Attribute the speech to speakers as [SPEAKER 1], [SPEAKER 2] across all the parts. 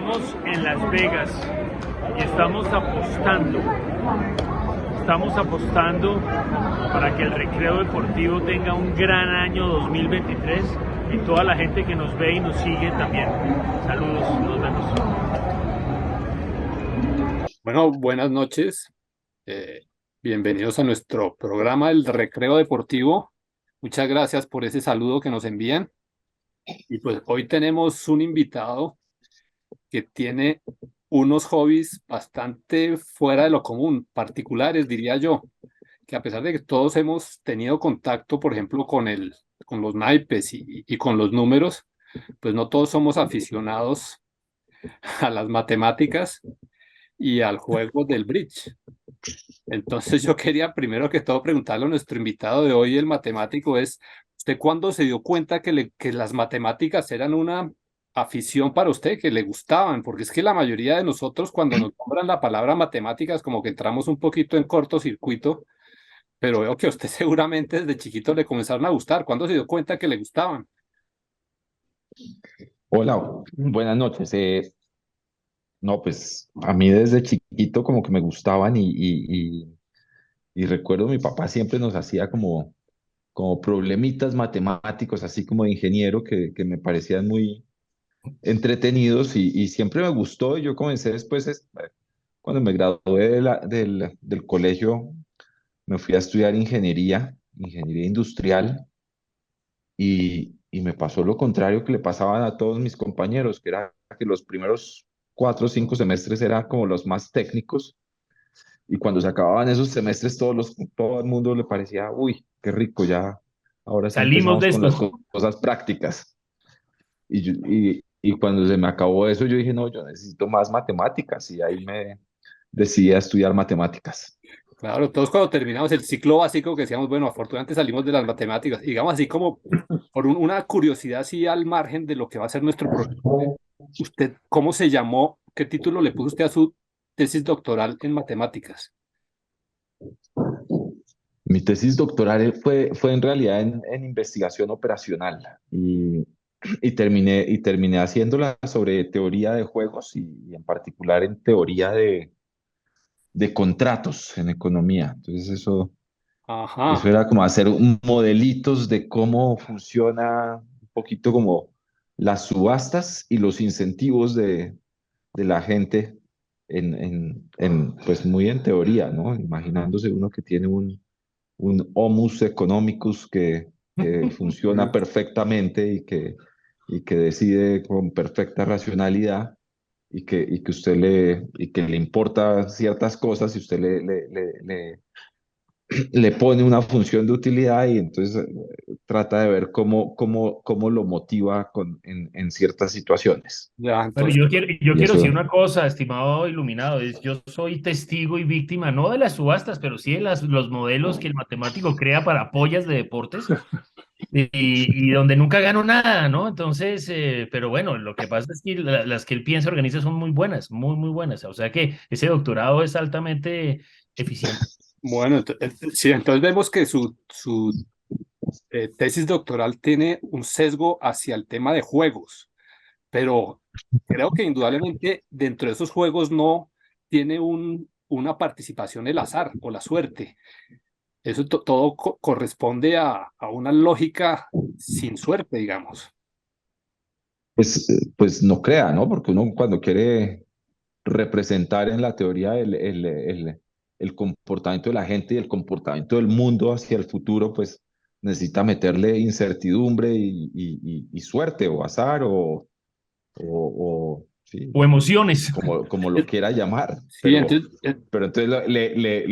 [SPEAKER 1] Estamos en Las Vegas y estamos apostando para que el Recreo Deportivo tenga un gran año 2023 y toda la gente que nos ve y nos sigue también. Saludos, nos vemos.
[SPEAKER 2] Bueno, buenas noches. Eh, Bienvenidos a nuestro programa El Recreo Deportivo. Muchas gracias por ese saludo que nos envían. Y pues hoy tenemos un invitado que tiene unos hobbies bastante fuera de lo común, particulares, diría yo, que a pesar de que todos hemos tenido contacto, por ejemplo, con los naipes y con los números, pues no todos somos aficionados a las matemáticas y al juego del bridge. Entonces yo quería primero que todo preguntarle a nuestro invitado de hoy, el matemático, ¿usted cuándo se dio cuenta que las matemáticas eran una afición para usted, que le gustaban? Porque es que la mayoría de nosotros cuando nos nombran la palabra matemáticas como que entramos un poquito en cortocircuito, pero veo que a usted seguramente desde chiquito le comenzaron a gustar. ¿Cuándo se dio cuenta que le gustaban?
[SPEAKER 3] Hola, buenas noches. No, pues a mí desde chiquito como que me gustaban y recuerdo mi papá siempre nos hacía como problemitas matemáticos, así como de ingeniero, que me parecían muy entretenidos y siempre me gustó. Y yo comencé después, cuando me gradué del colegio, me fui a estudiar ingeniería industrial y me pasó lo contrario que le pasaban a todos mis compañeros, que era que los primeros 4 o 5 semestres eran como los más técnicos y cuando se acababan esos semestres todo el mundo le parecía, uy, qué rico, ya ahora sí
[SPEAKER 1] Salimos
[SPEAKER 3] empezamos
[SPEAKER 1] de
[SPEAKER 3] con las
[SPEAKER 1] esto.
[SPEAKER 3] cosas prácticas. Y cuando se me acabó eso, yo dije, no, yo necesito más matemáticas y ahí me decidí a estudiar matemáticas.
[SPEAKER 2] Claro, todos cuando terminamos el ciclo básico que decíamos, bueno, afortunadamente salimos de las matemáticas, digamos así como por una curiosidad así al margen de lo que va a ser nuestro programa. ¿Usted cómo se llamó? ¿Qué título le puso usted a su tesis doctoral en matemáticas?
[SPEAKER 3] Mi tesis doctoral fue en realidad en investigación operacional y terminé haciéndola sobre teoría de juegos y en particular en teoría de contratos en economía. Entonces eso
[SPEAKER 2] Ajá,
[SPEAKER 3] era como hacer modelitos de cómo funciona un poquito como las subastas y los incentivos de la gente pues muy en teoría, ¿no? Imaginándose uno que tiene un homus economicus que funciona perfectamente y que decide con perfecta racionalidad y que le importa ciertas cosas y usted le pone una función de utilidad y entonces trata de ver cómo lo motiva en ciertas situaciones.
[SPEAKER 2] ya,
[SPEAKER 1] Pero
[SPEAKER 2] entonces,
[SPEAKER 1] yo
[SPEAKER 3] Y
[SPEAKER 1] quiero decir
[SPEAKER 3] eso,
[SPEAKER 1] una cosa, estimado iluminado, yo soy testigo y víctima, no de las subastas, pero sí de los modelos que el matemático crea para pollas de deportes y donde nunca gano nada, ¿no? Entonces, pero bueno, lo que pasa es que las que él piensa organiza son muy buenas, muy, muy buenas. O sea que ese doctorado es altamente eficiente.
[SPEAKER 2] bueno, sí, entonces vemos que su tesis doctoral tiene un sesgo hacia el tema de juegos, pero creo que indudablemente dentro de esos juegos no tiene una participación el azar o la suerte. Eso todo corresponde a una lógica sin suerte, digamos.
[SPEAKER 3] pues no crea, ¿no? Porque uno cuando quiere representar en la teoría el comportamiento de la gente y el comportamiento del mundo hacia el futuro, pues necesita meterle incertidumbre y suerte o azar sí,
[SPEAKER 1] O emociones.
[SPEAKER 3] como lo quiera llamar.
[SPEAKER 2] Sí,
[SPEAKER 3] Pero,
[SPEAKER 2] entonces,
[SPEAKER 3] pero entonces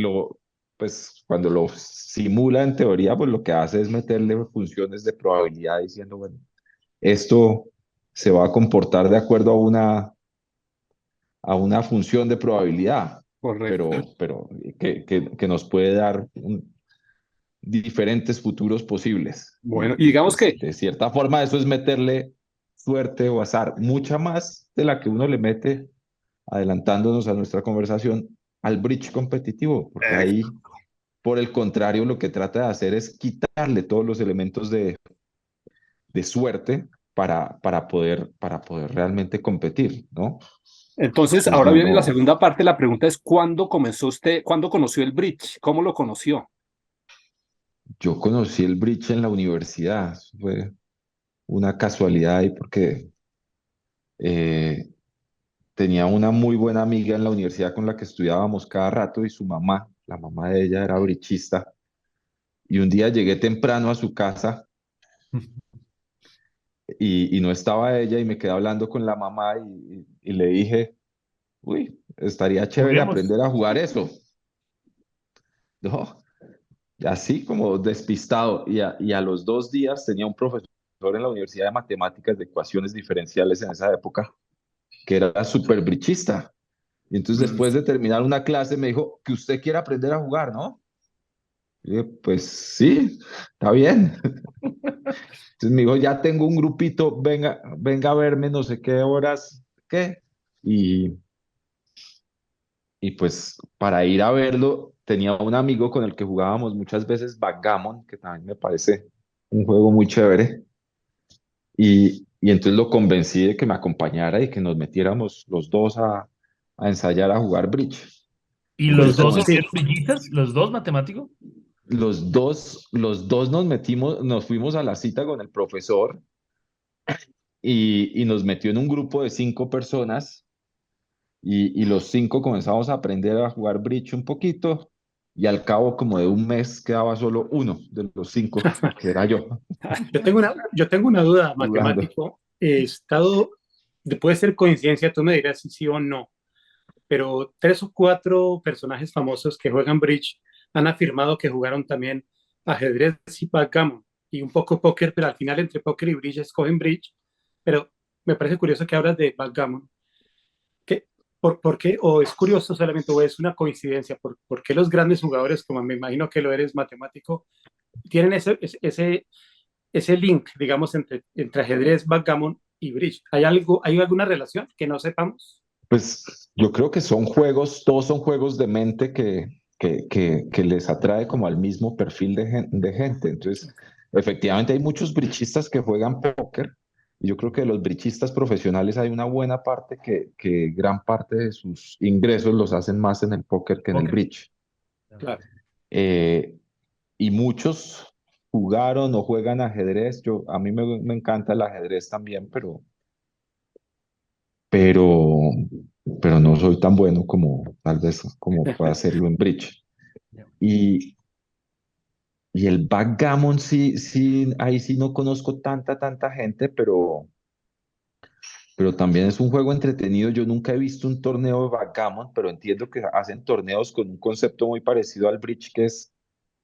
[SPEAKER 3] pues cuando lo simula en teoría, pues lo que hace es meterle funciones de probabilidad diciendo, bueno, esto se va a comportar de acuerdo a una función de probabilidad,
[SPEAKER 2] correcto.
[SPEAKER 3] pero que nos puede dar diferentes futuros posibles.
[SPEAKER 2] Bueno, y
[SPEAKER 3] Y
[SPEAKER 2] digamos
[SPEAKER 3] pues
[SPEAKER 2] que,
[SPEAKER 3] de cierta forma eso es meterle suerte o azar, mucha más de la que uno le mete, adelantándonos a nuestra conversación, al bridge competitivo, porque
[SPEAKER 2] eh,
[SPEAKER 3] ahí, por el contrario, lo que trata de hacer es quitarle todos los elementos de suerte para poder realmente competir, ¿no?
[SPEAKER 2] Entonces,
[SPEAKER 3] Entonces,
[SPEAKER 2] ahora
[SPEAKER 3] no,
[SPEAKER 2] viene la
[SPEAKER 3] no,
[SPEAKER 2] segunda parte. La pregunta es, ¿cuándo comenzó usted, cuándo conoció el bridge? ¿Cómo lo conoció?
[SPEAKER 3] yo conocí el bridge en la universidad, eso fue una casualidad ahí porque eh, tenía una muy buena amiga en la universidad con la que estudiábamos cada rato y su mamá, la mamá de ella era brichista. Y un día llegué temprano a su casa y no estaba ella y me quedé hablando con la mamá y le dije, uy, estaría chévere
[SPEAKER 1] Juguemos.
[SPEAKER 3] aprender a jugar eso. ¿No? Y así como despistado. Y a los 2 días tenía un profesor en la Universidad de Matemáticas de ecuaciones diferenciales en esa época que era súper brichista. Y entonces
[SPEAKER 2] Mm.
[SPEAKER 3] después de terminar una clase me dijo, que usted quiere aprender a jugar, ¿no? Y dije, pues sí, está bien. Entonces me dijo, ya tengo un grupito, venga, venga a verme no sé qué horas, qué. Y, y pues para ir a verlo tenía un amigo con el que jugábamos muchas veces backgammon, que también me parece un juego muy chévere. Y entonces lo convencí de que me acompañara y que nos metiéramos los dos a ensayar a jugar bridge.
[SPEAKER 1] ¿Y los
[SPEAKER 3] Entonces
[SPEAKER 1] dos se
[SPEAKER 2] Sí.
[SPEAKER 1] volvieron brillistas? ¿Los dos matemáticos?
[SPEAKER 3] los dos nos metimos, nos fuimos a la cita con el profesor y nos metió en un grupo de 5 personas y los 5 comenzamos a aprender a jugar bridge un poquito y al cabo como de un mes quedaba solo uno de los 5, que era yo,
[SPEAKER 4] Yo tengo una duda,
[SPEAKER 3] jugando.
[SPEAKER 4] matemático. He estado, puede ser coincidencia, tú me dirás si sí o no, pero 3 o 4 personajes famosos que juegan bridge han afirmado que jugaron también ajedrez y backgammon y un poco póker, pero al final entre póker y bridge escogen bridge. Pero me parece curioso que hablas de backgammon. ¿Qué, por qué? ¿O es curioso solamente, o es una coincidencia? ¿Por qué los grandes jugadores, como me imagino que lo eres matemático, tienen ese link, digamos, entre ajedrez, backgammon y bridge? ¿Hay alguna relación que no sepamos?
[SPEAKER 3] Pues yo creo que son juegos, todos son juegos de mente que les atrae como al mismo perfil de gente. Entonces, efectivamente hay muchos brichistas que juegan póker y yo creo que de los brichistas profesionales hay una buena parte que gran parte de sus ingresos los hacen más en el póker que en el
[SPEAKER 1] Póker.
[SPEAKER 3] bridge.
[SPEAKER 4] Claro.
[SPEAKER 3] Eh, y muchos jugaron o juegan ajedrez. A mí me encanta el ajedrez también, pero, pero no soy tan bueno como tal vez como pueda hacerlo en bridge. Y, y el backgammon sí, sí, ahí sí no conozco tanta gente, pero también es un juego entretenido. Yo nunca he visto un torneo de backgammon, pero entiendo que hacen torneos con un concepto muy parecido al bridge, que es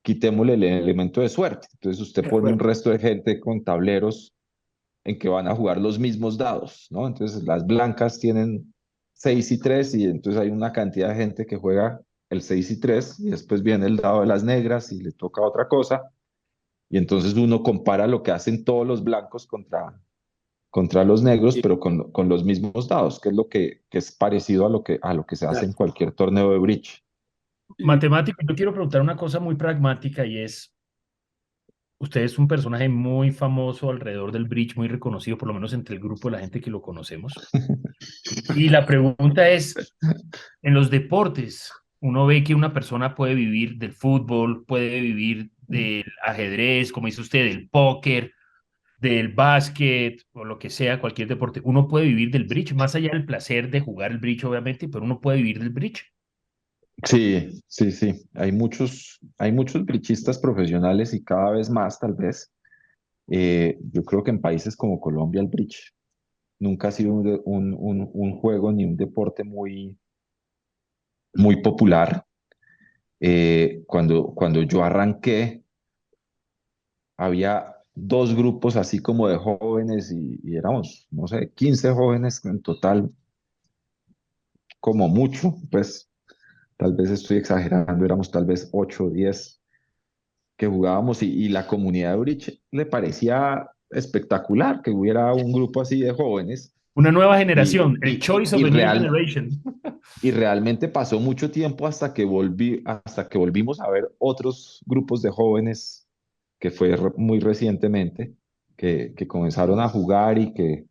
[SPEAKER 3] quitémosle el elemento de suerte. Entonces usted
[SPEAKER 4] De
[SPEAKER 3] pone un
[SPEAKER 4] acuerdo.
[SPEAKER 3] resto de gente con tableros en que van a jugar los mismos dados, ¿no? Entonces las blancas tienen 6 y 3 y entonces hay una cantidad de gente que juega el 6 y 3 y después viene el dado de las negras y le toca otra cosa y entonces uno compara lo que hacen todos los blancos contra los negros,
[SPEAKER 4] Sí,
[SPEAKER 3] pero con los mismos dados, que es lo que es parecido a lo que se hace
[SPEAKER 4] claro.
[SPEAKER 3] en cualquier torneo de bridge.
[SPEAKER 4] Y
[SPEAKER 1] Matemático, yo quiero preguntar una cosa muy pragmática y es, usted es un personaje muy famoso alrededor del bridge, muy reconocido, por lo menos entre el grupo de la gente que lo conocemos. Y la pregunta es, en los deportes, uno ve que una persona puede vivir del fútbol, puede vivir del ajedrez, como dice usted, del póker, del básquet o lo que sea, cualquier deporte. Uno puede vivir del bridge, más allá del placer de jugar el bridge, obviamente, pero uno puede vivir del bridge.
[SPEAKER 3] Sí, sí, sí. Hay muchos brichistas profesionales y cada vez más, tal vez. Yo creo que en países como Colombia el bridge nunca ha sido un juego ni un deporte muy popular. Cuando yo arranqué, había 2 grupos así como de jóvenes y éramos, no sé, 15 jóvenes en total, como mucho, pues tal vez estoy exagerando, éramos tal vez 8 o 10 que jugábamos y la comunidad de bridge le parecía espectacular que hubiera un grupo así de jóvenes
[SPEAKER 1] Una nueva
[SPEAKER 3] y,
[SPEAKER 1] generación, el
[SPEAKER 3] y,
[SPEAKER 1] choice of
[SPEAKER 3] y
[SPEAKER 1] a new
[SPEAKER 3] real,
[SPEAKER 1] generation.
[SPEAKER 3] y realmente pasó mucho tiempo hasta que volvimos a ver otros grupos de jóvenes, que fue muy recientemente, que comenzaron a jugar y que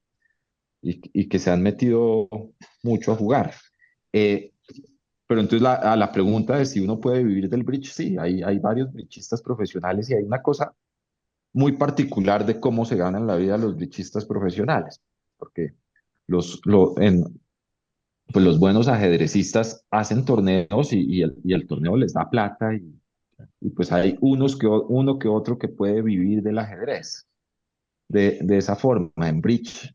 [SPEAKER 3] se han metido mucho a jugar. Eh, pero entonces a la pregunta de si uno puede vivir del bridge, sí, hay varios bridgistas profesionales y hay una cosa muy particular de cómo se ganan la vida los bridgistas profesionales, porque los, lo, en, pues los buenos ajedrecistas hacen torneos y el torneo les da plata y pues hay uno que otro que puede vivir del ajedrez de esa forma. En bridge,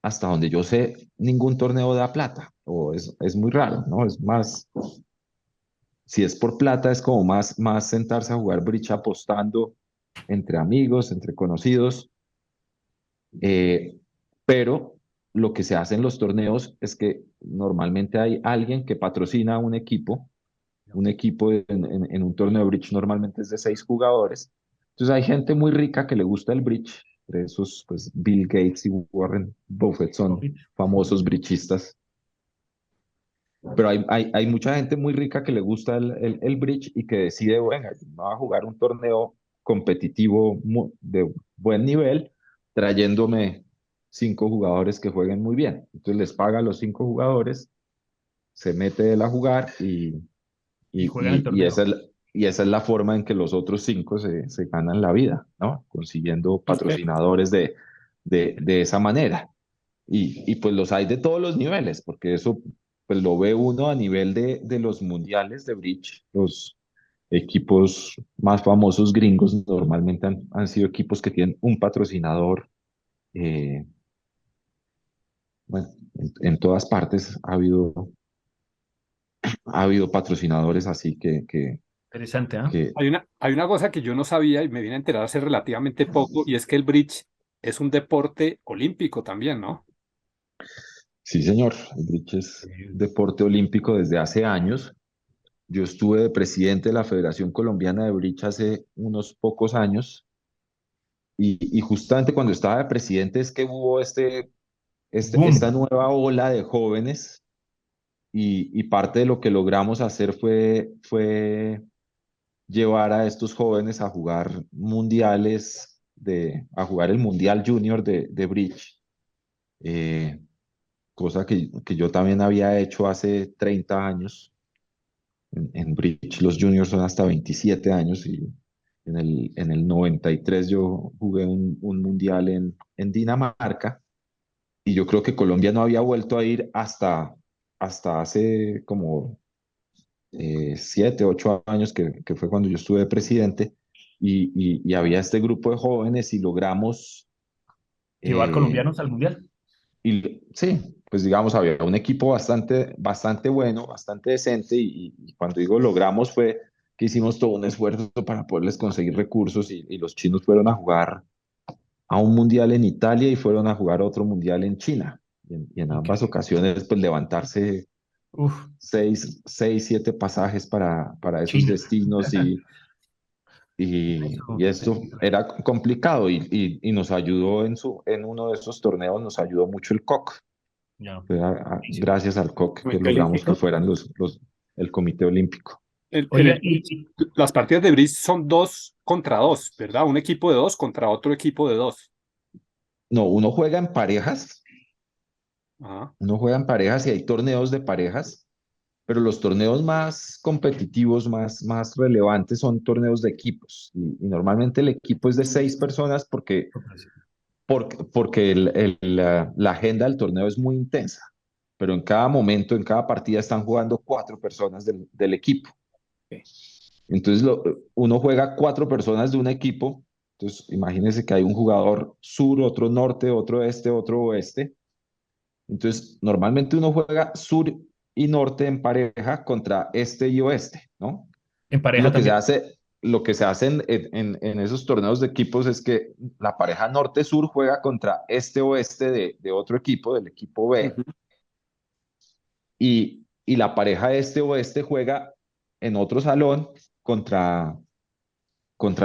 [SPEAKER 3] hasta donde yo sé, ningún torneo da plata, o es muy raro, ¿no? Es más, si es por plata, es como más sentarse a jugar bridge apostando entre amigos, entre conocidos, eh, pero lo que se hace en los torneos es que normalmente hay alguien que patrocina un equipo en un torneo de bridge normalmente es de 6 jugadores. Entonces hay gente muy rica que le gusta el bridge, de esos, pues Bill Gates y Warren Buffett son
[SPEAKER 1] Profit.
[SPEAKER 3] famosos bridgistas, pero hay mucha gente muy rica que le gusta el bridge y que decide, bueno, me voy a jugar un torneo competitivo de buen nivel, trayéndome 5 jugadores que jueguen muy bien. Entonces les paga a los 5 jugadores, se mete él a jugar
[SPEAKER 1] Y juegan el
[SPEAKER 3] y esa
[SPEAKER 1] torneo.
[SPEAKER 3] es, y esa es la forma en que los otros 5 se ganan la vida, ¿no? Consiguiendo
[SPEAKER 4] Ok.
[SPEAKER 3] patrocinadores de esa manera. Y pues los hay de todos los niveles, porque eso pues lo ve uno a nivel de los mundiales de bridge. Los equipos más famosos gringos normalmente han sido equipos que tienen un patrocinador. eh, bueno, en todas partes ha habido patrocinadores así
[SPEAKER 1] Interesante, ¿ah?
[SPEAKER 3] que
[SPEAKER 2] Hay una cosa que yo no sabía y me vine a enterar hace relativamente poco, y es que el bridge es un deporte olímpico también, ¿no?
[SPEAKER 3] sí, señor, el bridge es deporte olímpico desde hace años. Yo estuve de presidente de la Federación Colombiana de Bridge hace unos pocos años y justamente cuando estaba de presidente es que hubo esta
[SPEAKER 1] Boom.
[SPEAKER 3] nueva ola de jóvenes y parte de lo que logramos hacer fue llevar a estos jóvenes a jugar mundiales, a jugar el Mundial Junior de Bridge, eh, cosa que yo también había hecho hace 30 años. En Bridge los juniors son hasta 27 años y en el 93 yo jugué un mundial en Dinamarca y yo creo que Colombia no había vuelto a ir hasta hace como 7, 8 años que fue cuando yo estuve de presidente y había este grupo de jóvenes y logramos
[SPEAKER 1] Llevar
[SPEAKER 3] eh,
[SPEAKER 1] colombianos al mundial.
[SPEAKER 3] y sí, pues digamos, había un equipo bastante bueno, bastante decente y cuando digo logramos fue que hicimos todo un esfuerzo para poderles conseguir recursos y los chinos fueron a jugar a un mundial en Italia y fueron a jugar otro mundial en China. Y en ambas
[SPEAKER 1] Increíble.
[SPEAKER 3] ocasiones, pues levantarse
[SPEAKER 1] Uf,
[SPEAKER 3] 6, 7 pasajes para esos
[SPEAKER 1] China.
[SPEAKER 3] destinos y
[SPEAKER 1] Eso.
[SPEAKER 3] esto era complicado y nos ayudó en uno de esos torneos, nos ayudó mucho el COC.
[SPEAKER 1] Ya.
[SPEAKER 3] Fue
[SPEAKER 1] Buenísimo.
[SPEAKER 3] gracias al COC que
[SPEAKER 4] Comité
[SPEAKER 3] logramos que
[SPEAKER 4] Olímpico.
[SPEAKER 3] fueran el Comité Olímpico.
[SPEAKER 2] En
[SPEAKER 1] Oiga,
[SPEAKER 2] el bridge, las partidas de bridge son 2 contra 2, ¿verdad? Un equipo de 2 contra otro equipo de 2.
[SPEAKER 3] No, uno juega en parejas y hay torneos de parejas, pero los torneos más competitivos, más relevantes son torneos de equipos. Y normalmente el equipo es de 6 personas porque la agenda del torneo es muy intensa, pero en cada momento, en cada partida están jugando 4 personas del equipo.
[SPEAKER 4] Ok.
[SPEAKER 3] Entonces uno juega 4 personas de un equipo. Entonces imagínense que hay un jugador sur, otro norte, otro este, otro oeste. Entonces normalmente uno juega sur y norte en pareja contra este y oeste, ¿no?
[SPEAKER 1] en
[SPEAKER 3] Y
[SPEAKER 1] pareja también.
[SPEAKER 3] lo que se hace en esos torneos de equipos es que la pareja norte-sur juega contra este-oeste de otro equipo, del equipo B,
[SPEAKER 2] Ujú.
[SPEAKER 3] y la pareja este-oeste juega en otro salón contra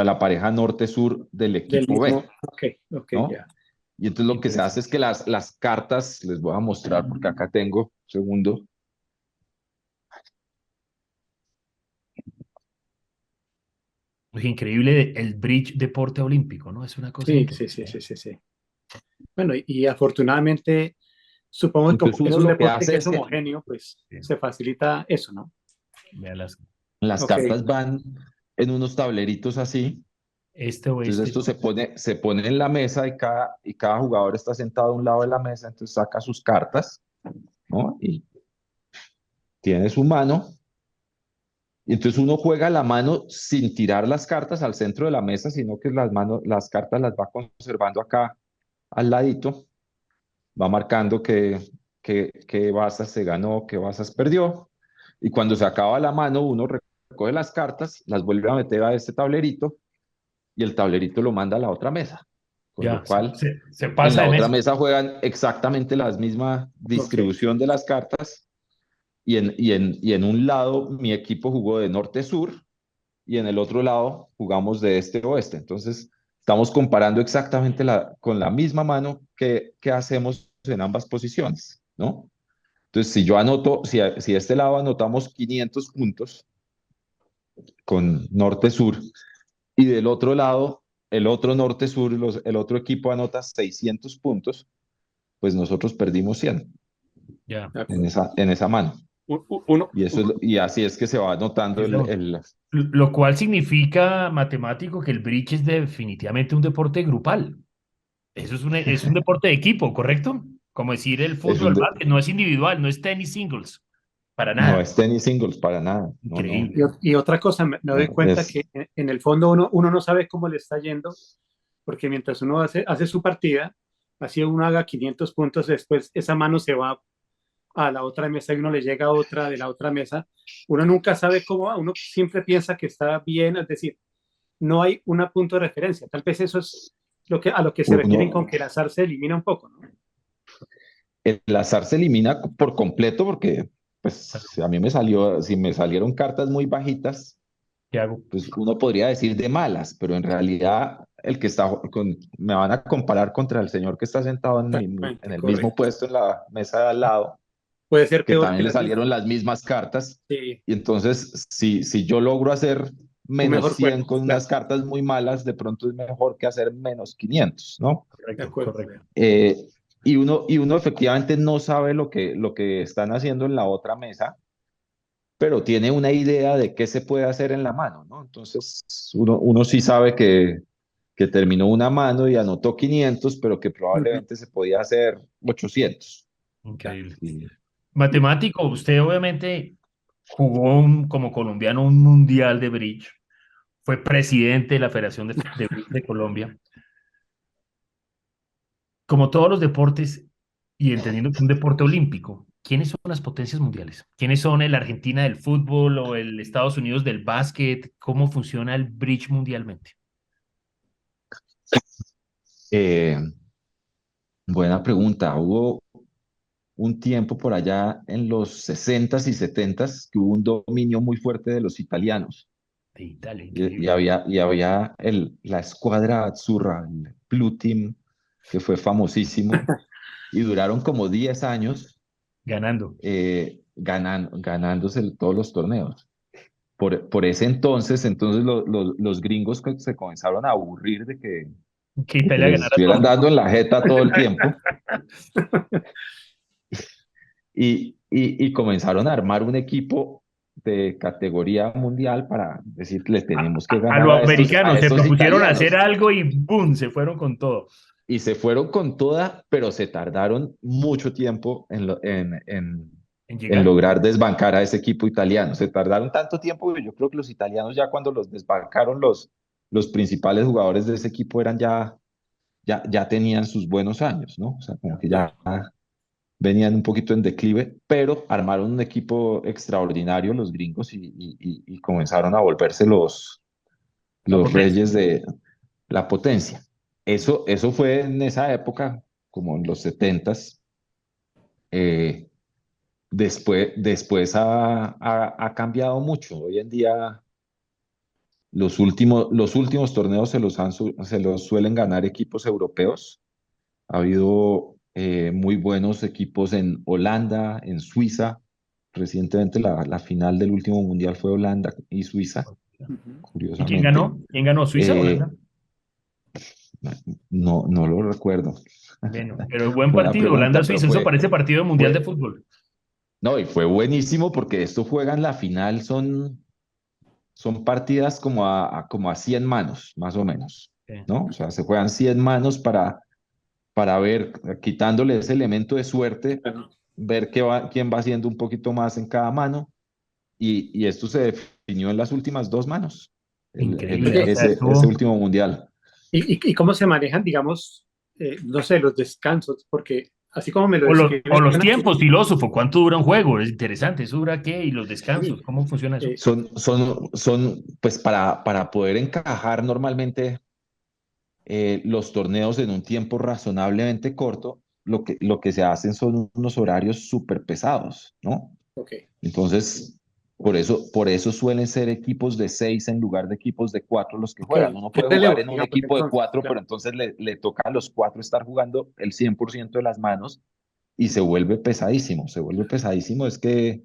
[SPEAKER 3] la pareja norte-sur del
[SPEAKER 4] Del
[SPEAKER 3] equipo
[SPEAKER 4] mismo.
[SPEAKER 3] B,
[SPEAKER 4] Ok, ok,
[SPEAKER 3] ¿no?
[SPEAKER 4] ya.
[SPEAKER 3] Y entonces lo que se hace es
[SPEAKER 1] Interesante.
[SPEAKER 3] que las cartas, les voy a mostrar porque acá tengo, un segundo,
[SPEAKER 1] Es increíble el bridge deporte olímpico, ¿no? Es una cosa
[SPEAKER 4] Sí, sí, sí,
[SPEAKER 1] increíble.
[SPEAKER 4] sí, sí, sí. Bueno, y afortunadamente, supongo que
[SPEAKER 3] Entonces
[SPEAKER 4] como es
[SPEAKER 3] uno
[SPEAKER 4] un
[SPEAKER 3] lo que
[SPEAKER 4] deporte
[SPEAKER 3] hace
[SPEAKER 4] que es
[SPEAKER 3] es que
[SPEAKER 4] homogéneo, pues
[SPEAKER 1] Sí,
[SPEAKER 4] se facilita eso, ¿no?
[SPEAKER 1] vea
[SPEAKER 3] las
[SPEAKER 4] Ok,
[SPEAKER 3] cartas van en unos tableritos así.
[SPEAKER 1] este
[SPEAKER 3] Entonces
[SPEAKER 1] oeste.
[SPEAKER 3] esto se pone en la mesa y cada jugador está sentado a un lado de la mesa, entonces saca sus cartas, ¿no? Y tiene su mano. Y entonces uno juega la mano sin tirar las cartas al centro de la mesa, sino que las cartas las va conservando acá al ladito, va marcando que bazas se ganó, que bazas perdió. Y cuando se acaba la mano, uno recoge las cartas, las vuelve a meter a este tablerito y el tablerito lo manda a la otra mesa. Con lo
[SPEAKER 1] Ya, se,
[SPEAKER 3] cual,
[SPEAKER 1] se- se
[SPEAKER 3] en
[SPEAKER 1] pasa
[SPEAKER 3] la
[SPEAKER 1] de
[SPEAKER 3] otra
[SPEAKER 1] mesa.
[SPEAKER 3] mesa juegan exactamente la misma
[SPEAKER 4] ok.
[SPEAKER 3] distribución de las cartas y en un lado mi equipo jugó de norte-sur y en el otro lado jugamos de este-oeste. Entonces, estamos comparando exactamente con la misma mano que hacemos en ambas posiciones, ¿no? Entonces, si yo anoto, si este lado anotamos 500 puntos con norte-sur y del otro lado, el otro norte-sur, el otro equipo anota 600 puntos, pues nosotros perdimos 100
[SPEAKER 4] De
[SPEAKER 3] en
[SPEAKER 4] acuerdo.
[SPEAKER 3] esa mano.
[SPEAKER 2] Uno,
[SPEAKER 3] Y así es que se va anotando
[SPEAKER 1] Eso, lo cual significa, matemático, que el bridge es definitivamente un deporte grupal. Eso es un deporte de equipo, ¿correcto? Como decir el
[SPEAKER 3] es
[SPEAKER 1] fútbol,
[SPEAKER 3] un
[SPEAKER 1] el
[SPEAKER 3] de-
[SPEAKER 1] básquet, no es individual, no es tenis singles, para
[SPEAKER 3] no
[SPEAKER 1] nada.
[SPEAKER 3] es tenis singles para nada. No, no,
[SPEAKER 4] Y,
[SPEAKER 1] Increíble.
[SPEAKER 4] y otra cosa, me doy
[SPEAKER 3] no.
[SPEAKER 4] cuenta que en el fondo uno no sabe cómo le está yendo, porque mientras uno hace su partida, así uno haga 500 puntos, después esa mano se va a la otra mesa y uno le llega a otra de la otra mesa, uno nunca sabe cómo va, uno siempre piensa que está bien, es decir, no hay un punto de referencia. Tal vez eso es a lo que se refieren con
[SPEAKER 3] Uno,
[SPEAKER 4] que el azar se elimina un poco, ¿no?
[SPEAKER 3] el azar se elimina por completo porque, pues, si a mí si me salieron cartas muy bajitas,
[SPEAKER 1] ¿Qué hago?
[SPEAKER 3] pues uno podría decir de malas, pero en realidad me van a comparar contra el señor que está sentado en
[SPEAKER 4] Exactamente,
[SPEAKER 3] el mismo
[SPEAKER 4] correcto.
[SPEAKER 3] puesto en la mesa de al lado,
[SPEAKER 4] Puede ser
[SPEAKER 3] que
[SPEAKER 4] peor que
[SPEAKER 3] también le
[SPEAKER 4] las mismas.
[SPEAKER 3] salieron las mismas cartas.
[SPEAKER 4] Sí,
[SPEAKER 3] Y entonces, si yo logro hacer
[SPEAKER 4] un
[SPEAKER 3] menos
[SPEAKER 4] mejor juego,
[SPEAKER 3] 100 con
[SPEAKER 4] claro.
[SPEAKER 3] unas cartas muy malas, de pronto es mejor que hacer menos 500, ¿no?
[SPEAKER 4] De
[SPEAKER 1] Correcto,
[SPEAKER 4] acuerdo.
[SPEAKER 1] correcto.
[SPEAKER 3] Y uno efectivamente no sabe lo que están haciendo en la otra mesa, pero tiene una idea de qué se puede hacer en la mano, ¿no? Entonces, uno sí sabe que terminó una mano y anotó 500, pero que
[SPEAKER 4] Ujú.
[SPEAKER 3] probablemente se podía hacer 800.
[SPEAKER 1] Increíble.
[SPEAKER 3] Y
[SPEAKER 1] Matemático, usted obviamente jugó como colombiano un mundial de bridge, fue presidente de la Federación de Bridge de Colombia. Como todos los deportes, y entendiendo que es un deporte olímpico, ¿quiénes son las potencias mundiales? ¿Quiénes son el Argentina del fútbol o el Estados Unidos del básquet? ¿Cómo funciona el bridge mundialmente?
[SPEAKER 3] eh, buena pregunta. Hubo un tiempo por allá en los 60s y 70s que hubo un dominio muy fuerte de los italianos.
[SPEAKER 1] De Italia,
[SPEAKER 3] Y
[SPEAKER 1] increíble.
[SPEAKER 3] había la escuadra azzurra, el Blue Team, que fue famosísimo, y duraron como 10 años
[SPEAKER 1] Ganando.
[SPEAKER 3] ganándose todos los torneos. Por ese entonces los gringos se comenzaron a aburrir
[SPEAKER 1] Que
[SPEAKER 3] de que
[SPEAKER 1] Italia
[SPEAKER 3] les
[SPEAKER 1] ganara
[SPEAKER 3] estuvieran
[SPEAKER 1] todo.
[SPEAKER 3] dando en la jeta todo el tiempo y comenzaron a armar un equipo de categoría mundial para decir, le tenemos que
[SPEAKER 1] A
[SPEAKER 3] ganar
[SPEAKER 1] los
[SPEAKER 3] a
[SPEAKER 1] americanos se
[SPEAKER 3] estos
[SPEAKER 1] propusieron hacer
[SPEAKER 3] italianos.
[SPEAKER 1] algo y ¡boom! Se fueron con todo.
[SPEAKER 3] Y se fueron con toda, pero se tardaron mucho tiempo
[SPEAKER 1] En
[SPEAKER 3] en
[SPEAKER 1] llegar.
[SPEAKER 3] lograr desbancar a ese equipo italiano. Se tardaron tanto tiempo que yo creo que los italianos ya cuando los desbancaron los principales jugadores de ese equipo ya tenían sus buenos años, ¿no? O sea, como que
[SPEAKER 4] Ya.
[SPEAKER 3] ya venían un poquito en declive, pero armaron un equipo extraordinario los gringos y comenzaron a volverse
[SPEAKER 1] La
[SPEAKER 3] los
[SPEAKER 1] potencia.
[SPEAKER 3] reyes de la potencia. Eso fue en esa época, como en los 70s. Eh, después ha cambiado mucho. Hoy en día los últimos torneos se los suelen ganar equipos europeos. Ha habido muy buenos equipos en Holanda, en Suiza. Recientemente la final del último mundial fue Holanda y Suiza.
[SPEAKER 4] Ujú.
[SPEAKER 1] ¿Y quién
[SPEAKER 3] curiosamente.
[SPEAKER 1] ganó? ¿Quién ganó? ¿Suiza o
[SPEAKER 3] Eh,
[SPEAKER 1] Holanda?
[SPEAKER 3] no lo recuerdo.
[SPEAKER 1] Bueno, pero buen
[SPEAKER 3] Buena
[SPEAKER 1] partido,
[SPEAKER 3] pregunta, pero
[SPEAKER 1] Holanda-Suiza. Eso parece partido de Mundial de
[SPEAKER 3] fue,
[SPEAKER 1] Fútbol.
[SPEAKER 3] no, y fue buenísimo porque esto juegan la final, son partidas como a 100 manos, más o menos,
[SPEAKER 1] Sí.
[SPEAKER 3] ¿no? O sea, se juegan 100 manos para ver, quitándole ese elemento de suerte,
[SPEAKER 4] Claro.
[SPEAKER 3] ver quién va haciendo un poquito más en cada mano, y esto se definió en las últimas dos manos,
[SPEAKER 1] Increíble. O
[SPEAKER 4] Oye,
[SPEAKER 1] sea,
[SPEAKER 3] ese
[SPEAKER 1] estuvo.
[SPEAKER 3] último mundial.
[SPEAKER 4] ¿y cómo se manejan, digamos, no sé, los descansos? Porque así como me lo
[SPEAKER 1] O
[SPEAKER 4] describes,
[SPEAKER 1] los
[SPEAKER 4] suena que
[SPEAKER 1] tiempos, filósofo. ¿Cuánto dura un juego? Es interesante. ¿Eso dura qué? ¿Y los
[SPEAKER 4] sí,
[SPEAKER 1] descansos? ¿Cómo funciona eso?
[SPEAKER 4] eh,
[SPEAKER 3] Pues para poder encajar normalmente los torneos en un tiempo razonablemente corto, lo que se hacen son unos horarios súper pesados, ¿no?
[SPEAKER 4] ok.
[SPEAKER 3] Entonces, por eso suelen ser equipos de seis en lugar de equipos de cuatro los que
[SPEAKER 4] Ok,
[SPEAKER 3] juegan. Uno
[SPEAKER 4] hay
[SPEAKER 3] puede jugar
[SPEAKER 4] relevo,
[SPEAKER 3] en un
[SPEAKER 4] digamos,
[SPEAKER 3] equipo de
[SPEAKER 4] entonces,
[SPEAKER 3] cuatro, pero
[SPEAKER 4] claro.
[SPEAKER 3] entonces le toca a los cuatro estar jugando el 100% de las manos y se vuelve pesadísimo. Se vuelve pesadísimo. Es que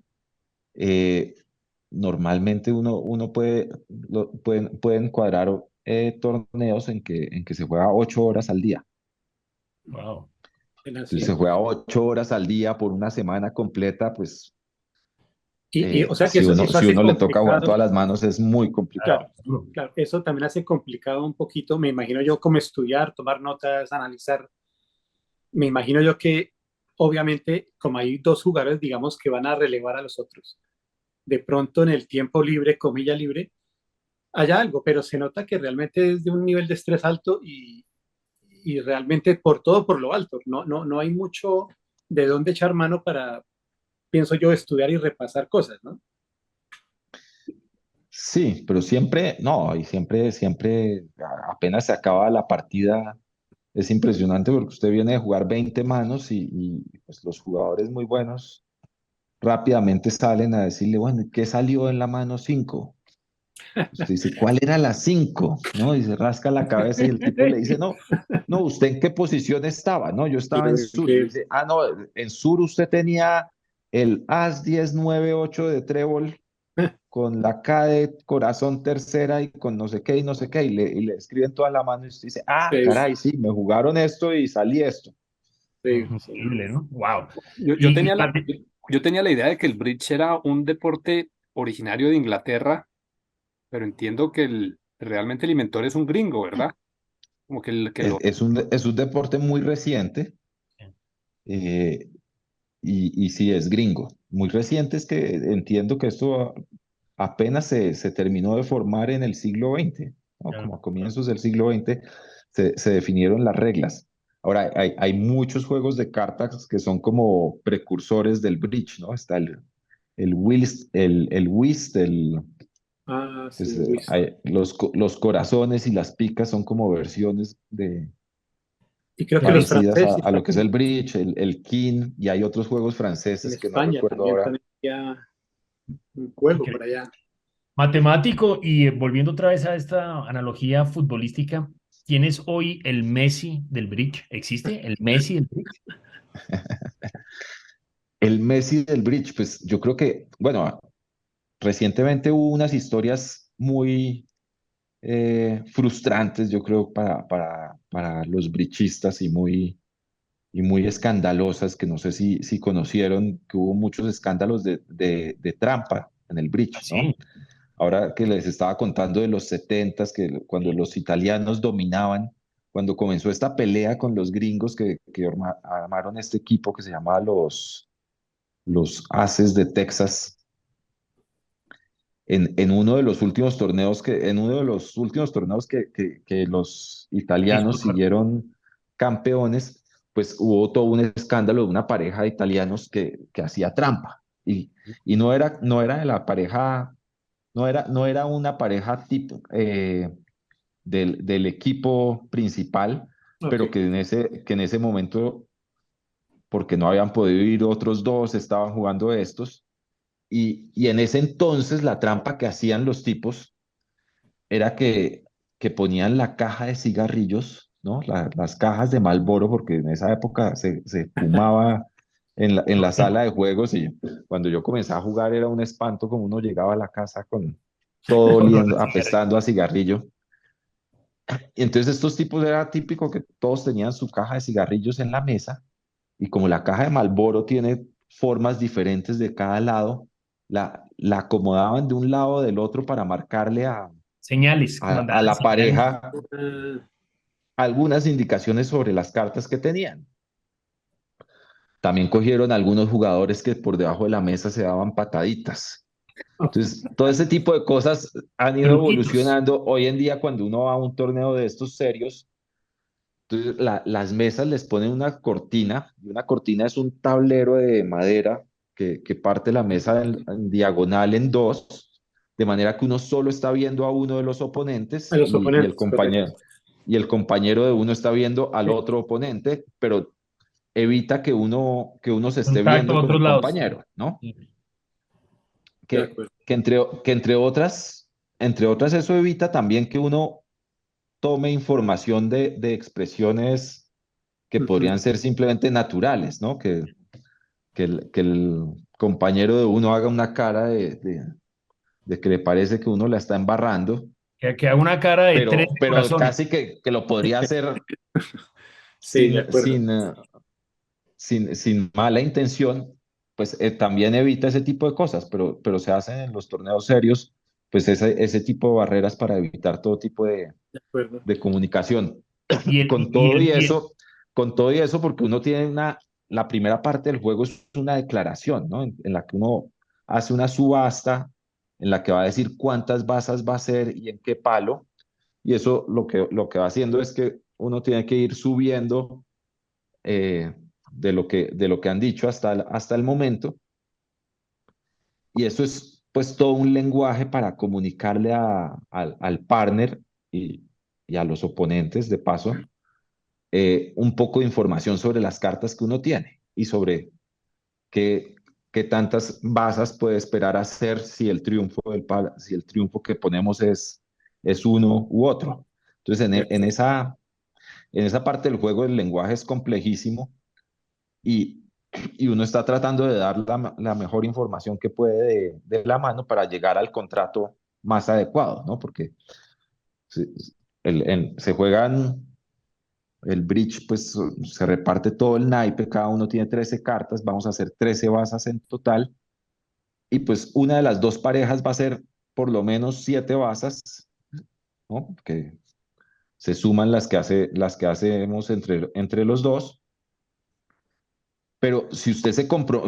[SPEAKER 3] eh, normalmente uno pueden cuadrar torneos en que se juega 8 horas al día.
[SPEAKER 1] Wow.
[SPEAKER 3] Si se
[SPEAKER 4] Así.
[SPEAKER 3] juega 8 horas al día por una semana completa, pues
[SPEAKER 4] O sea que
[SPEAKER 3] si
[SPEAKER 4] eso,
[SPEAKER 3] uno,
[SPEAKER 4] eso
[SPEAKER 3] si
[SPEAKER 4] hace
[SPEAKER 3] uno le toca jugar
[SPEAKER 4] complicado,
[SPEAKER 3] todas las manos es muy
[SPEAKER 4] claro,
[SPEAKER 3] complicado.
[SPEAKER 4] claro, eso también hace complicado un poquito, me imagino yo, como estudiar, tomar notas, analizar. Me imagino yo que, obviamente, como hay dos jugadores, digamos, que van a relevar a los otros, de pronto en el tiempo libre, comilla libre, hay algo, pero se nota que realmente es de un nivel de estrés alto y realmente por todo por lo alto. No hay mucho de dónde echar mano para, pienso yo, estudiar y repasar cosas, ¿no?
[SPEAKER 3] Sí, pero siempre, no, y siempre, apenas se acaba la partida, es impresionante porque usted viene de jugar 20 manos pues los jugadores muy buenos rápidamente salen a decirle, bueno, ¿y qué salió en la mano 5? Usted dice, ¿cuál era la 5? ¿No? Y se rasca la cabeza y el tipo le dice, no, no, ¿usted en qué posición estaba? No, yo estaba en sur. Y le
[SPEAKER 4] Que,
[SPEAKER 3] dice, ah, no, en sur usted tenía el as 10 9 8 de trébol con la K de corazón tercera y con no sé qué y no sé qué, y le escriben toda la mano y usted dice, ah,
[SPEAKER 4] sí,
[SPEAKER 3] caray, sí, me jugaron esto y salí esto.
[SPEAKER 4] sí, sí.
[SPEAKER 1] Increíble, ¿no? Wow.
[SPEAKER 2] Yo
[SPEAKER 1] Y
[SPEAKER 2] tenía
[SPEAKER 1] parte-
[SPEAKER 2] yo tenía la idea de que el bridge era un deporte originario de Inglaterra, pero entiendo que realmente el inventor es un gringo, ¿verdad? Como que el que
[SPEAKER 3] Es,
[SPEAKER 2] lo...
[SPEAKER 3] es un deporte muy reciente, eh, y sí es gringo. Muy reciente es que entiendo que esto apenas se terminó de formar en el siglo XX, ¿no?
[SPEAKER 1] ya,
[SPEAKER 3] Como a comienzos del siglo XX se definieron las reglas. Ahora, hay muchos juegos de cartas que son como precursores del bridge, ¿no? Está el whist, el whist,
[SPEAKER 4] Ah, sí,
[SPEAKER 3] pues,
[SPEAKER 4] Luis.
[SPEAKER 3] los corazones y las picas son como versiones
[SPEAKER 4] Y creo que los
[SPEAKER 3] parecidas a,
[SPEAKER 4] franceses
[SPEAKER 3] a lo que es el
[SPEAKER 4] también,
[SPEAKER 3] bridge, el king, y hay otros juegos
[SPEAKER 4] en
[SPEAKER 3] franceses que no
[SPEAKER 4] España
[SPEAKER 3] recuerdo
[SPEAKER 4] también,
[SPEAKER 3] ahora.
[SPEAKER 4] también había un juego por
[SPEAKER 1] increíble.
[SPEAKER 4] allá.
[SPEAKER 1] Matemático, y volviendo otra vez a esta analogía futbolística, ¿quién es hoy el Messi del bridge? ¿Existe el Messi del bridge?
[SPEAKER 3] El Messi del bridge, pues yo creo que, bueno, recientemente hubo unas historias muy frustrantes, yo creo, para los bridgeistas y muy escandalosas, que no sé si conocieron, que hubo muchos escándalos de trampa en el bridge,
[SPEAKER 1] Sí,
[SPEAKER 3] ¿no? Ahora que les estaba contando de los setentas, que cuando los italianos dominaban, cuando comenzó esta pelea con los gringos que armaron este equipo que se llamaba los Aces de Texas, en uno de los últimos torneos que los italianos
[SPEAKER 1] disculpa.
[SPEAKER 3] siguieron campeones, pues hubo todo un escándalo de una pareja de italianos que hacía trampa. Y no era de la pareja, no era una pareja tipo, del equipo principal,
[SPEAKER 4] Ok,
[SPEAKER 3] pero que en ese momento, porque no habían podido ir otros dos, estaban jugando estos. Y en ese entonces la trampa que hacían los tipos era que ponían la caja de cigarrillos, ¿no? Las cajas de Marlboro, porque en esa época se fumaba en la sala de juegos, y cuando yo comencé a jugar era un espanto como uno llegaba a la casa todo
[SPEAKER 1] Olor a
[SPEAKER 3] oliendo,
[SPEAKER 1] cigarrillo.
[SPEAKER 3] apestando a cigarrillo. Y entonces estos tipos era típico que todos tenían su caja de cigarrillos en la mesa y como la caja de Marlboro tiene formas diferentes de cada lado, la acomodaban de un lado o del otro para marcarle
[SPEAKER 1] Señales,
[SPEAKER 3] a
[SPEAKER 1] mandaban
[SPEAKER 3] la
[SPEAKER 1] señales.
[SPEAKER 3] pareja
[SPEAKER 4] Ah,
[SPEAKER 3] algunas indicaciones sobre las cartas que tenían. También cogieron algunos jugadores que por debajo de la mesa se daban pataditas. Entonces, todo ese tipo de cosas han ido
[SPEAKER 1] Truquitos.
[SPEAKER 3] evolucionando. Hoy en día, cuando uno va a un torneo de estos serios, entonces las mesas les ponen una cortina, y una cortina es un tablero de madera que parte la mesa en diagonal en dos, de manera que uno solo está viendo a uno de los
[SPEAKER 4] a
[SPEAKER 3] oponentes
[SPEAKER 4] los oponentes, correcto.
[SPEAKER 3] y el compañero de uno está viendo al
[SPEAKER 4] Sí,
[SPEAKER 3] otro oponente, pero evita que uno se esté
[SPEAKER 1] Contacto
[SPEAKER 3] viendo
[SPEAKER 1] a
[SPEAKER 3] con
[SPEAKER 1] otros
[SPEAKER 3] el
[SPEAKER 1] lados.
[SPEAKER 3] compañero, ¿no?
[SPEAKER 1] Sí.
[SPEAKER 4] de
[SPEAKER 3] Que,
[SPEAKER 4] acuerdo.
[SPEAKER 3] que entre otras eso evita también que uno tome información de expresiones que
[SPEAKER 4] Ujú.
[SPEAKER 3] podrían ser simplemente naturales, ¿no? Que el compañero de uno haga una cara de que le parece que uno la está embarrando,
[SPEAKER 1] Que haga una cara de tres de
[SPEAKER 3] pero
[SPEAKER 1] corazones.
[SPEAKER 3] casi que lo podría hacer
[SPEAKER 4] Sí, de
[SPEAKER 3] sin,
[SPEAKER 4] acuerdo.
[SPEAKER 3] sin mala intención, pues también evita ese tipo de cosas, pero se hacen en los torneos serios, pues ese tipo de barreras para evitar todo tipo
[SPEAKER 4] De acuerdo.
[SPEAKER 3] de comunicación.
[SPEAKER 1] Y el,
[SPEAKER 3] Con
[SPEAKER 1] y
[SPEAKER 3] todo
[SPEAKER 1] el,
[SPEAKER 3] y
[SPEAKER 1] y el-
[SPEAKER 3] eso, con todo y eso, porque uno tiene la primera parte del juego es una declaración, ¿no? En la que uno hace una subasta, en la que va a decir cuántas basas va a hacer y en qué palo, y eso lo que va haciendo es que uno tiene que ir subiendo de lo que han dicho hasta el momento, y eso es pues todo un lenguaje para comunicarle al partner y, y a los oponentes, de paso, un poco de información sobre las cartas que uno tiene y sobre qué, qué tantas basas puede esperar hacer si el triunfo si el triunfo que ponemos es uno u otro. Entonces,
[SPEAKER 4] De acuerdo.
[SPEAKER 3] en esa parte del juego el lenguaje es complejísimo y, y uno está tratando de dar la mejor información que puede de la mano para llegar al contrato más adecuado, ¿no? Porque se, se juegan el bridge, pues se reparte todo el naipe, cada uno tiene 13 cartas, vamos a hacer 13 bazas en total, y pues una de las dos parejas va a ser por lo menos 7 bazas, ¿no? Que se suman las que hacemos entre los dos, pero si usted se compró,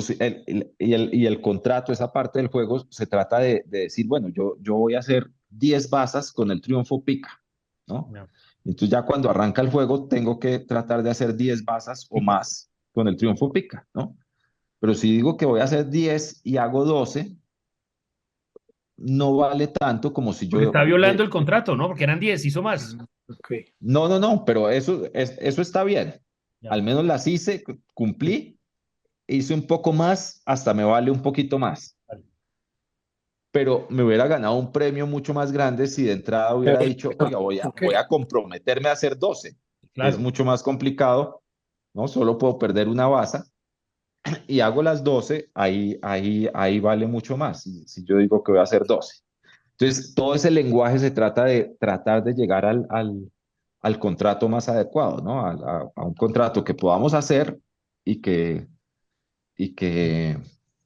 [SPEAKER 3] y el contrato, esa parte del juego, se trata de decir, bueno, yo voy a hacer 10 bazas con el triunfo pica, ¿no?
[SPEAKER 1] no,
[SPEAKER 3] Entonces ya cuando arranca el juego tengo que tratar de hacer 10 bazas o
[SPEAKER 1] sí.
[SPEAKER 3] más con el triunfo pica, ¿no? Pero si digo que voy a hacer 10 y hago 12 no vale tanto como si
[SPEAKER 1] Porque está
[SPEAKER 3] yo
[SPEAKER 1] violando el contrato, ¿no? Porque eran 10, hizo más.
[SPEAKER 4] Ah, ok.
[SPEAKER 3] no, pero eso está bien.
[SPEAKER 1] Ya.
[SPEAKER 3] Al menos las hice, cumplí, hice un poco más, hasta me vale un poquito más.
[SPEAKER 1] Vale.
[SPEAKER 3] Pero me hubiera ganado un premio mucho más grande si de entrada hubiera dicho,
[SPEAKER 4] Perfecto.
[SPEAKER 3] oiga,
[SPEAKER 4] Ok.
[SPEAKER 3] voy a comprometerme a hacer 12. Es
[SPEAKER 1] Claro.
[SPEAKER 3] mucho más complicado, ¿no? Solo puedo perder una baza y hago las 12, ahí vale mucho más. Si yo digo que voy a hacer 12. Entonces, todo ese lenguaje se trata de tratar de llegar al contrato más adecuado, ¿no? A un contrato que podamos hacer y que, y que,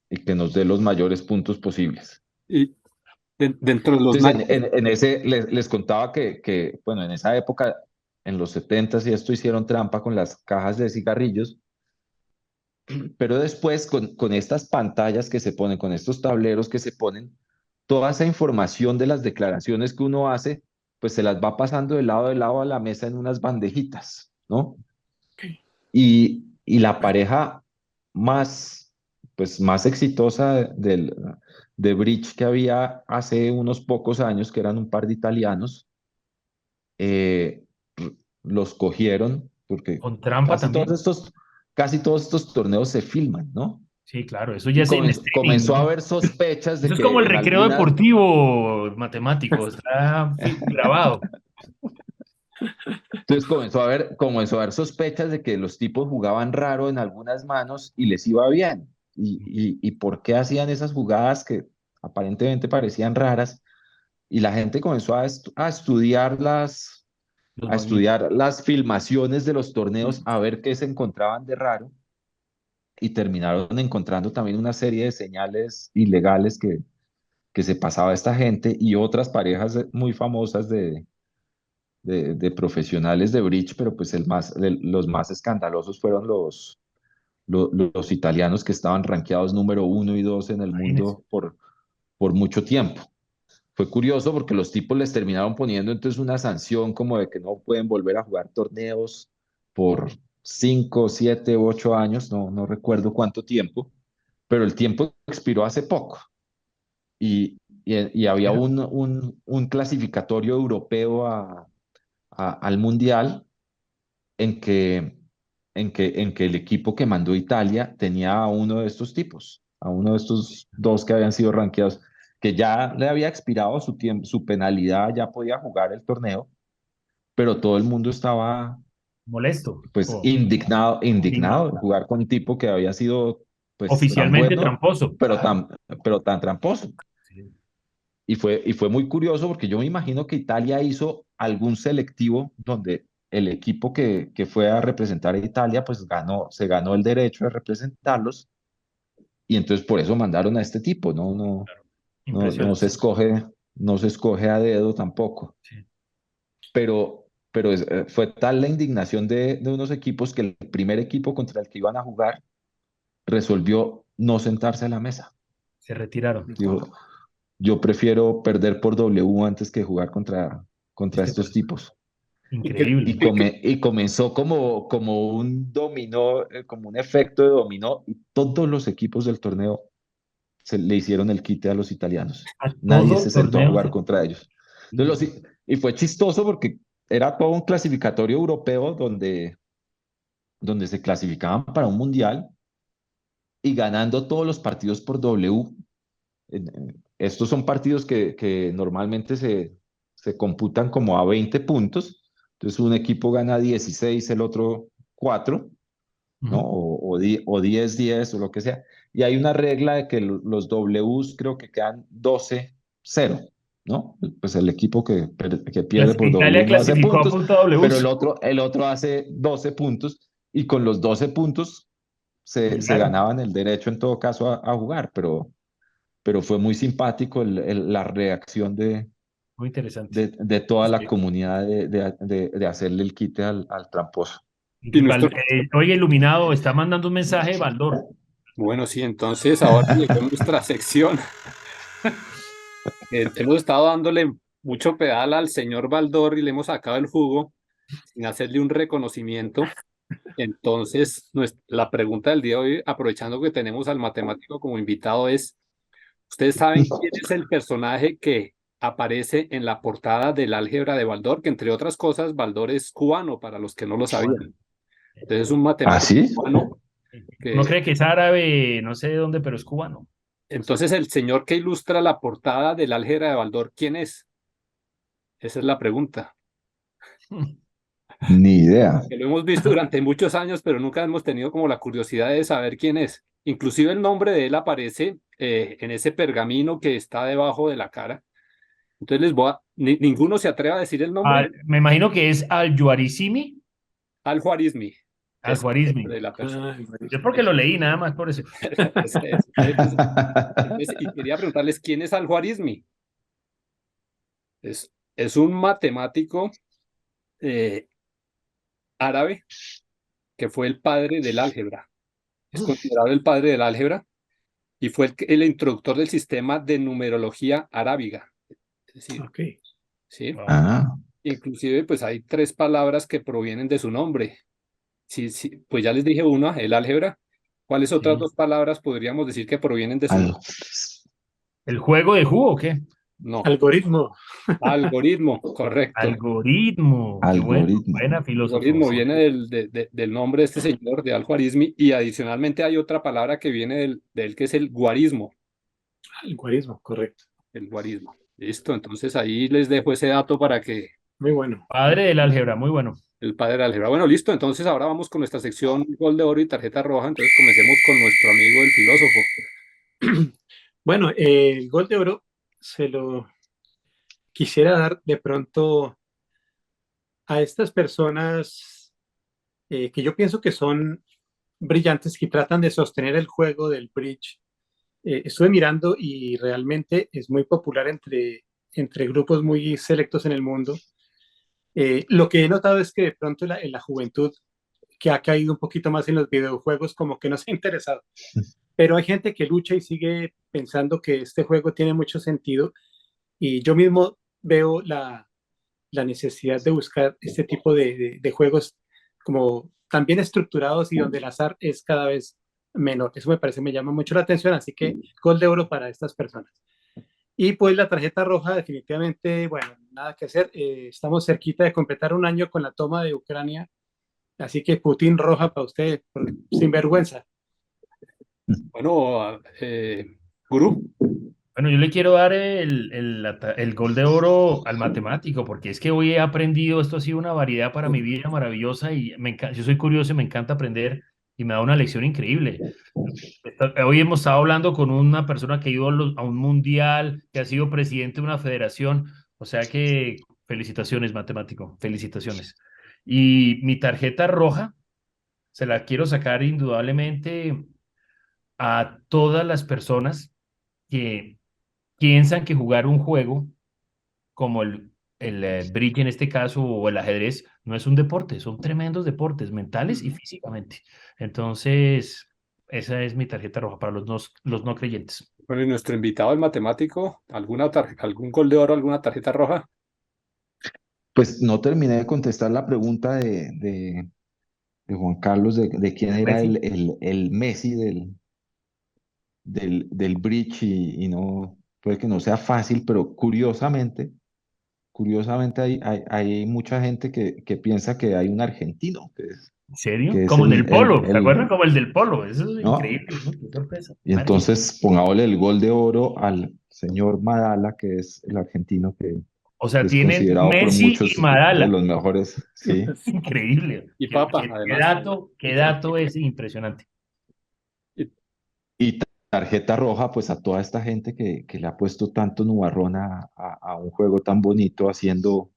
[SPEAKER 3] y que nos dé los mayores puntos posibles.
[SPEAKER 2] Y dentro de los
[SPEAKER 3] Entonces,
[SPEAKER 2] naipes,
[SPEAKER 3] en ese les contaba bueno, en esa época, en los 70s y esto hicieron trampa con las cajas de cigarrillos, pero después con estas pantallas que se ponen, con estos tableros que se ponen, toda esa información de las declaraciones que uno hace, pues se las va pasando de lado a la mesa en unas bandejitas, ¿no? Y la pareja más, pues más exitosa de Bridge que había hace unos pocos años, que eran un par de italianos, eh, los cogieron, porque
[SPEAKER 1] Con trampa
[SPEAKER 3] casi todos
[SPEAKER 1] también.
[SPEAKER 3] estos, casi todos estos torneos se filman, ¿no?
[SPEAKER 1] Sí, claro. Eso ya
[SPEAKER 3] Y
[SPEAKER 1] es en streaming,
[SPEAKER 3] comenzó a
[SPEAKER 1] ¿no?
[SPEAKER 3] haber sospechas de
[SPEAKER 1] Eso es como
[SPEAKER 3] que
[SPEAKER 1] el
[SPEAKER 3] en
[SPEAKER 1] recreo
[SPEAKER 3] algunas,
[SPEAKER 1] deportivo matemático. Está grabado.
[SPEAKER 3] entonces comenzó a haber sospechas de que los tipos jugaban raro en algunas manos y les iba bien. Y por qué hacían esas jugadas que aparentemente parecían raras? y la gente comenzó a estudiar
[SPEAKER 1] Los
[SPEAKER 3] a
[SPEAKER 1] movimientos.
[SPEAKER 3] estudiar las filmaciones de los torneos, a ver qué se encontraban de raro, y terminaron encontrando también una serie de señales ilegales que se pasaba a esta gente y otras parejas muy famosas de profesionales de bridge, pero pues los más escandalosos fueron los italianos que estaban rankeados número uno y dos en el
[SPEAKER 1] Imagínense.
[SPEAKER 3] mundo por mucho tiempo. Fue curioso porque los tipos les terminaron poniendo entonces una sanción como de que no pueden volver a jugar torneos por 5, 7, 8 años, no recuerdo cuánto tiempo, pero el tiempo expiró hace poco y había
[SPEAKER 1] Pero,
[SPEAKER 3] un clasificatorio europeo al Mundial en que, en que el equipo que mandó Italia tenía a uno de estos tipos, a uno de estos dos que habían sido rankeados, que ya le había expirado su tiempo, su penalidad, ya podía jugar el torneo, pero todo el mundo estaba
[SPEAKER 1] molesto.
[SPEAKER 3] pues indignado
[SPEAKER 1] Indignado.
[SPEAKER 3] de jugar con un tipo que había sido pues tan
[SPEAKER 1] Oficialmente
[SPEAKER 3] bueno,
[SPEAKER 1] tramposo.
[SPEAKER 3] pero
[SPEAKER 1] Claro.
[SPEAKER 3] tan tramposo.
[SPEAKER 1] Sí.
[SPEAKER 3] Y fue muy curioso porque yo me imagino que Italia hizo algún selectivo donde el equipo que fue a representar a Italia, pues se ganó el derecho de representarlos y entonces por eso mandaron a este tipo, no se
[SPEAKER 1] Impresionante.
[SPEAKER 3] escoge, no se escoge a dedo tampoco.
[SPEAKER 1] Sí.
[SPEAKER 3] Pero fue tal la indignación de unos equipos que el primer equipo contra el que iban a jugar resolvió no sentarse a la mesa.
[SPEAKER 1] Se retiraron.
[SPEAKER 3] Dijo, yo prefiero perder por W antes que jugar contra
[SPEAKER 1] Este
[SPEAKER 3] estos
[SPEAKER 1] pues,
[SPEAKER 3] tipos.
[SPEAKER 1] increíble.
[SPEAKER 3] Y comenzó como un dominó, como un efecto de dominó, y todos los equipos del torneo le hicieron el quite a los italianos.
[SPEAKER 1] A
[SPEAKER 3] Nadie
[SPEAKER 1] todo
[SPEAKER 3] se sentó a
[SPEAKER 1] torneo.
[SPEAKER 3] jugar contra ellos. Y fue chistoso porque era todo un clasificatorio europeo donde se clasificaban para un mundial y ganando todos los partidos por W. Estos son partidos que normalmente se computan como a 20 puntos. Entonces un equipo gana 16, el otro 4, ¿no?
[SPEAKER 1] Ujú.
[SPEAKER 3] O 10, 10 o lo que sea. Y hay una regla de que los Ws creo que quedan 12-0, ¿no? Pues el equipo que pierde por
[SPEAKER 1] Italia
[SPEAKER 3] W no hace
[SPEAKER 1] clasificó a
[SPEAKER 3] puntos,
[SPEAKER 1] punto
[SPEAKER 3] pero
[SPEAKER 1] W.
[SPEAKER 3] el otro hace 12 puntos y con los 12 puntos se
[SPEAKER 1] Llegaron.
[SPEAKER 3] ganaban el derecho en todo caso a jugar, pero fue muy simpático la reacción
[SPEAKER 1] Muy interesante.
[SPEAKER 3] de toda la
[SPEAKER 1] Sí.
[SPEAKER 3] comunidad de hacerle el quite al tramposo.
[SPEAKER 2] Y nuestro,
[SPEAKER 1] Oye, Iluminado, está mandando un mensaje Baldor.
[SPEAKER 2] bueno, sí, entonces ahora llegó nuestra sección. Hemos estado dándole mucho pedal al señor Baldor y le hemos sacado el jugo sin hacerle un reconocimiento. Entonces, la pregunta del día de hoy, aprovechando que tenemos al matemático como invitado, es, ¿ustedes saben quién es el personaje que aparece en la portada del álgebra de Baldor? Que entre otras cosas, Baldor es cubano, para los que no lo
[SPEAKER 1] Cubano.
[SPEAKER 2] sabían. Entonces, es un
[SPEAKER 3] ¿Ah,
[SPEAKER 2] matemático
[SPEAKER 3] sí?
[SPEAKER 2] cubano
[SPEAKER 1] Uno
[SPEAKER 2] que,
[SPEAKER 1] cree que es árabe, no sé de dónde, pero es cubano.
[SPEAKER 2] entonces, el señor que ilustra la portada del álgebra de Baldor, ¿quién es? Esa es la pregunta.
[SPEAKER 3] Ni idea.
[SPEAKER 2] Que lo hemos visto durante muchos años, pero nunca hemos tenido como la curiosidad de saber quién es. Inclusive el nombre de él aparece en ese pergamino que está debajo de la cara. Entonces ninguno se atreve a decir el nombre.
[SPEAKER 1] Me imagino que es Al-Juarizmi.
[SPEAKER 2] Al-Khwarizmi es el nombre
[SPEAKER 1] Al-Juarizmi.
[SPEAKER 2] de la persona.
[SPEAKER 4] Ay,
[SPEAKER 1] Yo porque lo leí nada más por eso.
[SPEAKER 2] Y quería preguntarles quién es Al-Khwarizmi. Es un matemático eh, árabe que fue el padre del álgebra. Es considerado el padre del álgebra y fue el introductor del sistema de numerología arábiga. Es decir,
[SPEAKER 4] ok.
[SPEAKER 2] ¿sí?
[SPEAKER 1] Wow.
[SPEAKER 3] Ah,
[SPEAKER 2] Inclusive, pues hay tres palabras que provienen de su nombre. Sí, sí, pues ya les dije una, el álgebra. ¿Cuáles otras
[SPEAKER 1] Sí.
[SPEAKER 2] dos palabras podríamos decir que provienen de su
[SPEAKER 3] al-
[SPEAKER 2] nombre?
[SPEAKER 1] ¿El juego de jugo o qué?
[SPEAKER 2] No,
[SPEAKER 4] Algoritmo.
[SPEAKER 2] algoritmo, correcto.
[SPEAKER 1] Algoritmo. Qué bueno.
[SPEAKER 3] algoritmo.
[SPEAKER 1] Buena
[SPEAKER 2] Algoritmo
[SPEAKER 1] filosofía.
[SPEAKER 2] viene del nombre de este señor, de Al-Khwarizmi, y adicionalmente hay otra palabra que viene de él, que es el guarismo.
[SPEAKER 4] Algoritmo, correcto.
[SPEAKER 2] El guarismo. Listo, entonces ahí les dejo ese dato para que
[SPEAKER 4] Muy bueno.
[SPEAKER 1] Padre del álgebra, muy bueno.
[SPEAKER 2] el padre del álgebra. Bueno, listo, entonces ahora vamos con nuestra sección Gol de Oro y Tarjeta Roja. Entonces comencemos con nuestro amigo el filósofo.
[SPEAKER 4] Bueno, el gol de oro se lo quisiera dar de pronto a estas personas que yo pienso que son brillantes, que tratan de sostener el juego del bridge. Estuve mirando y realmente es muy popular entre grupos muy selectos en el mundo. Lo que he notado es que de pronto en la juventud que ha caído un poquito más en los videojuegos como que no se ha interesado. Pero hay gente que lucha y sigue pensando que este juego tiene mucho sentido y yo mismo veo la necesidad de buscar este tipo de juegos como también estructurados y donde el azar es cada vez menor. Eso me parece, me llama mucho la atención, así que gol de oro para estas personas. Y pues la tarjeta roja definitivamente, bueno, nada que hacer. Estamos cerquita de completar un año con la toma de Ucrania, así que Putin roja para usted, sin vergüenza.
[SPEAKER 2] Bueno, Gurú,
[SPEAKER 1] Bueno, yo le quiero dar el gol de oro al matemático, porque es que hoy he aprendido, esto ha sido una variedad para mi vida maravillosa y yo soy curioso y me encanta aprender y me da una lección increíble. Hoy hemos estado hablando con una persona que ha ido a un mundial, que ha sido presidente de una federación, o sea que felicitaciones, matemático, felicitaciones. Y mi tarjeta roja se la quiero sacar indudablemente a todas las personas que piensan que jugar un juego como el bridge en este caso o el ajedrez no es un deporte, son tremendos deportes mentales y físicamente. Entonces, esa es mi tarjeta roja para los no creyentes.
[SPEAKER 2] bueno, y nuestro invitado, el matemático, ¿algún gol de oro, alguna tarjeta roja?
[SPEAKER 3] Pues no terminé de contestar la pregunta de Juan Carlos de quién era
[SPEAKER 1] Messi.
[SPEAKER 3] el Messi del bridge y no, puede que no sea fácil, pero curiosamente hay mucha gente que piensa que hay un argentino,
[SPEAKER 1] ¿En serio?
[SPEAKER 3] que es
[SPEAKER 1] Como en el polo, ¿se acuerdan? Como el del polo, eso es
[SPEAKER 3] ¿no?
[SPEAKER 1] increíble, ¿no? Qué sorpresa.
[SPEAKER 3] Y
[SPEAKER 1] Imagínate.
[SPEAKER 3] entonces pongámosle el gol de oro al señor Madala, que es el argentino
[SPEAKER 1] O
[SPEAKER 3] que
[SPEAKER 1] sea,
[SPEAKER 3] es
[SPEAKER 1] tienen
[SPEAKER 3] considerado por
[SPEAKER 1] Messi y
[SPEAKER 3] muchos de
[SPEAKER 1] Madala.
[SPEAKER 3] los mejores, sí.
[SPEAKER 1] Es increíble.
[SPEAKER 2] Y Papa, además.
[SPEAKER 1] Qué dato es impresionante.
[SPEAKER 2] Y,
[SPEAKER 3] Y tarjeta roja, pues a toda esta gente que le ha puesto tanto nubarrón a un juego tan bonito, siendo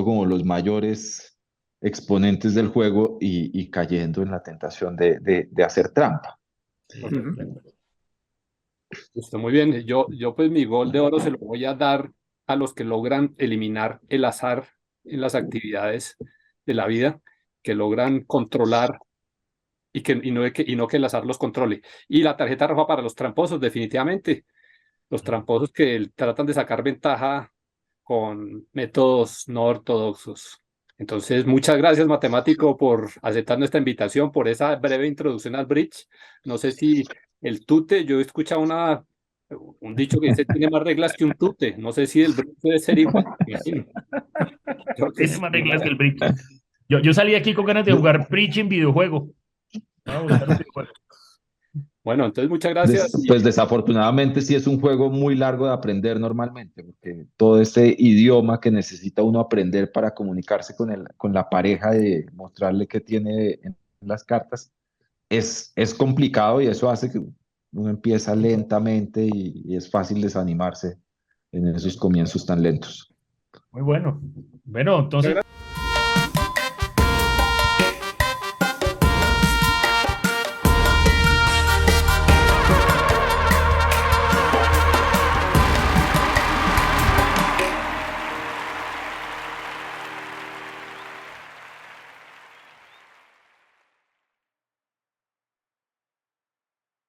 [SPEAKER 3] como los mayores exponentes del juego y cayendo en la tentación de hacer trampa.
[SPEAKER 1] Sí,
[SPEAKER 4] Ujú.
[SPEAKER 2] está muy bien. Yo pues mi gol de oro se lo voy a dar a los que logran eliminar el azar en las actividades de la vida, que logran controlar y no que el azar los controle. Y la tarjeta roja para los tramposos, definitivamente. Los tramposos que tratan de sacar ventaja con métodos no ortodoxos. Entonces, muchas gracias, matemático, por aceptar nuestra invitación, por esa breve introducción al bridge. No sé si el tute, yo he escuchado un dicho que dice tiene más reglas que un tute. No sé si el bridge debe ser igual. Me imagino. Creo que
[SPEAKER 1] Tiene
[SPEAKER 2] sí.
[SPEAKER 1] más reglas que el bridge. Yo salí aquí con ganas de
[SPEAKER 3] Yo,
[SPEAKER 1] jugar bridge en videojuego. Voy a buscar un videojuego.
[SPEAKER 2] Bueno, entonces muchas gracias.
[SPEAKER 3] Pues desafortunadamente sí es un juego muy largo de aprender normalmente, porque todo ese idioma que necesita uno aprender para comunicarse con la pareja, de mostrarle qué tiene en las cartas, es complicado y eso hace que uno empieza lentamente y es fácil desanimarse en esos comienzos tan lentos.
[SPEAKER 1] Muy bueno. Bueno,
[SPEAKER 2] Muchas
[SPEAKER 1] entonces